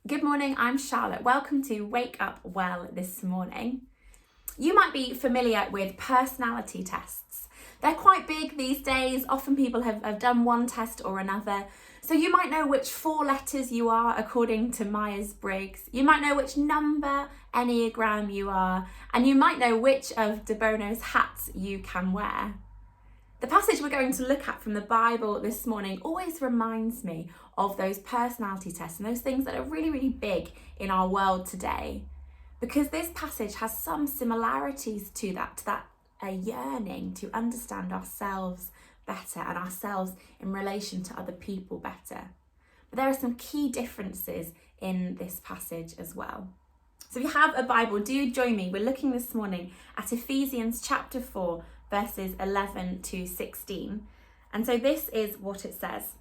Good morning, I'm Charlotte. Welcome to Wake Up Well this morning. You might be familiar with personality tests. They're quite big these days. Often people have done one test or another. So you might know which 4 letters you are according to Myers-Briggs. You might know which number Enneagram you are. And you might know which of De Bono's hats you can wear. The passage we're going to look at from the Bible this morning always reminds me of those personality tests and those things that are really, really big in our world today. Because this passage has some similarities to that a yearning to understand ourselves better and ourselves in relation to other people better. But there are some key differences in this passage as well. So if you have a Bible, do join me. We're looking this morning at Ephesians chapter 4, verses 11 to 16. And so this is what it says.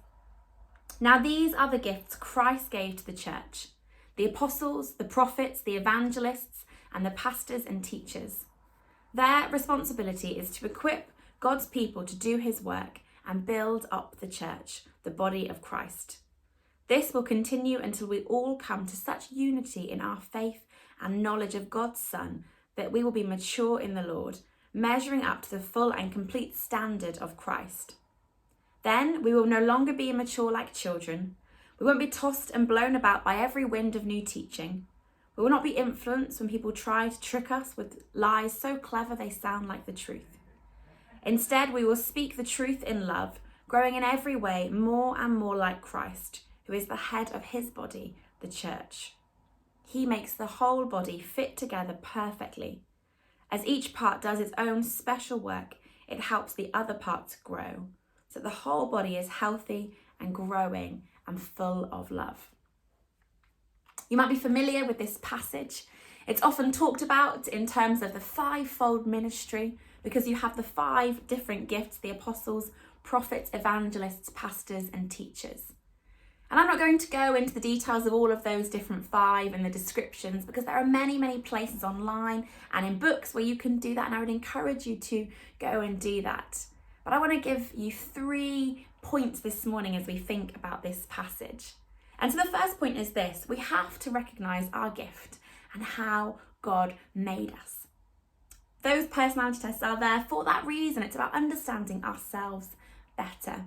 Now these are the gifts Christ gave to the church: the apostles, the prophets, the evangelists, and the pastors and teachers. Their responsibility is to equip God's people to do his work and build up the church, the body of Christ. This will continue until we all come to such unity in our faith and knowledge of God's Son that we will be mature in the Lord, measuring up to the full and complete standard of Christ. Then we will no longer be immature like children. We won't be tossed and blown about by every wind of new teaching. We will not be influenced when people try to trick us with lies so clever they sound like the truth. Instead, we will speak the truth in love, growing in every way more and more like Christ, who is the head of his body, the church. He makes the whole body fit together perfectly. As each part does its own special work, it helps the other parts grow, so that the whole body is healthy and growing and full of love. You might be familiar with this passage. It's often talked about in terms of the 5-fold ministry, because you have the 5 different gifts: the apostles, prophets, evangelists, pastors, and teachers. And I'm not going to go into the details of all of those different 5 and the descriptions, because there are many, many places online and in books where you can do that, and I would encourage you to go and do that. But I want to give you 3 points this morning as we think about this passage. And so the first point is this: we have to recognise our gift and how God made us. Those personality tests are there for that reason. It's about understanding ourselves better.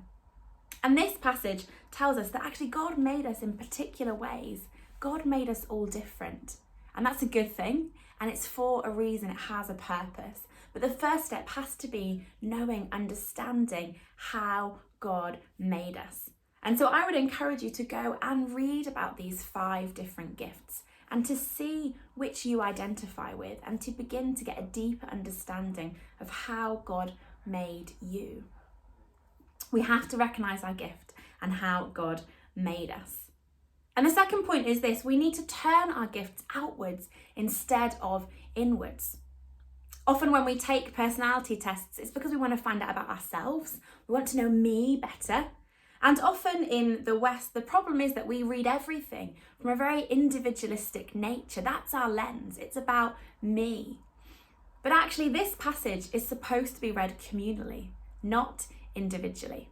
And this passage tells us that actually God made us in particular ways. God made us all different. And that's a good thing. And it's for a reason. It has a purpose. But the first step has to be knowing, understanding how God made us. And so I would encourage you to go and read about these 5 different gifts and to see which you identify with and to begin to get a deeper understanding of how God made you. We have to recognise our gift and how God made us. And the second point is this: we need to turn our gifts outwards instead of inwards. Often when we take personality tests, it's because we want to find out about ourselves. We want to know me better. And often in the West, the problem is that we read everything from a very individualistic nature. That's our lens. It's about me. But actually, this passage is supposed to be read communally, not individually.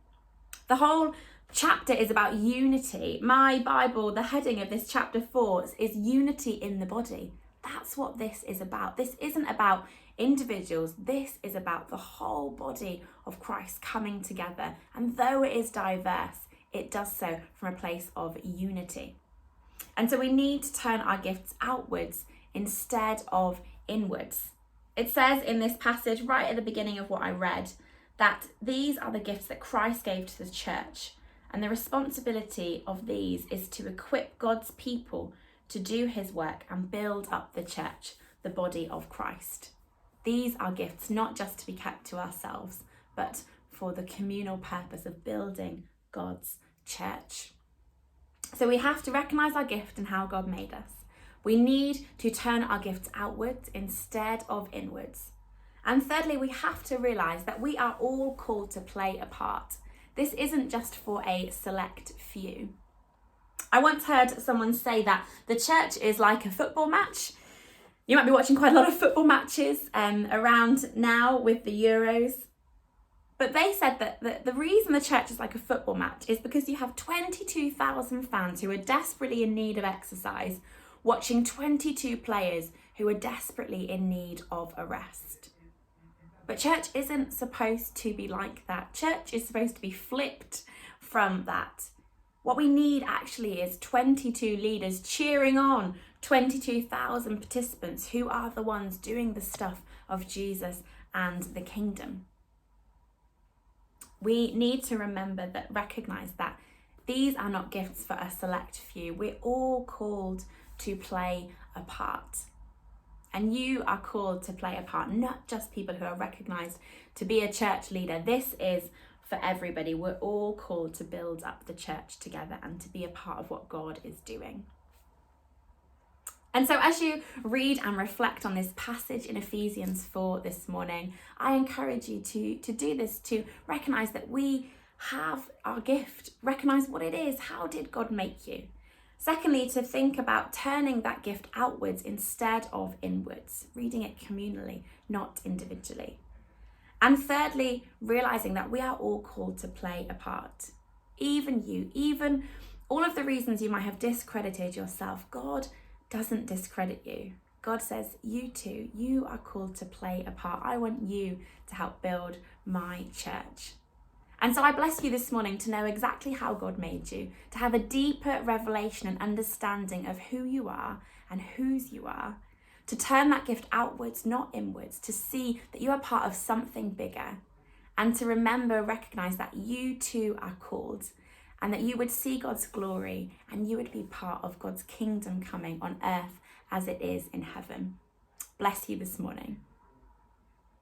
The whole chapter is about unity. My Bible, the heading of this chapter 4 is unity in the body. That's what this is about. This isn't about individuals. This is about the whole body of Christ coming together. And though it is diverse, it does so from a place of unity. And so we need to turn our gifts outwards instead of inwards. It says in this passage, right at the beginning of what I read, that these are the gifts that Christ gave to the church. And the responsibility of these is to equip God's people to do his work and build up the church, the body of Christ. These are gifts not just to be kept to ourselves, but for the communal purpose of building God's church. So we have to recognise our gift and how God made us. We need to turn our gifts outwards instead of inwards. And thirdly, we have to realise that we are all called to play a part. This isn't just for a select few. I once heard someone say that the church is like a football match. You might be watching quite a lot of football matches around now with the Euros. But they said that the reason the church is like a football match is because you have 22,000 fans who are desperately in need of exercise, watching 22 players who are desperately in need of a rest. But church isn't supposed to be like that. Church is supposed to be flipped from that. What we need actually is 22 leaders cheering on 22,000 participants who are the ones doing the stuff of Jesus and the kingdom. We need to recognize that these are not gifts for a select few. We're all called to play a part. And you are called to play a part, not just people who are recognized to be a church leader. This is for everybody. We're all called to build up the church together and to be a part of what God is doing. And so as you read and reflect on this passage in Ephesians 4 this morning, I encourage you to do this, to recognize that we have our gift, recognize what it is. How did God make you? Secondly, to think about turning that gift outwards instead of inwards, reading it communally, not individually. And thirdly, realizing that we are all called to play a part. Even you, even all of the reasons you might have discredited yourself, God doesn't discredit you. God says, you too, you are called to play a part. I want you to help build my church. And so I bless you this morning to know exactly how God made you, to have a deeper revelation and understanding of who you are and whose you are, to turn that gift outwards, not inwards, to see that you are part of something bigger, and to recognize that you too are called, and that you would see God's glory and you would be part of God's kingdom coming on earth as it is in heaven. Bless you this morning.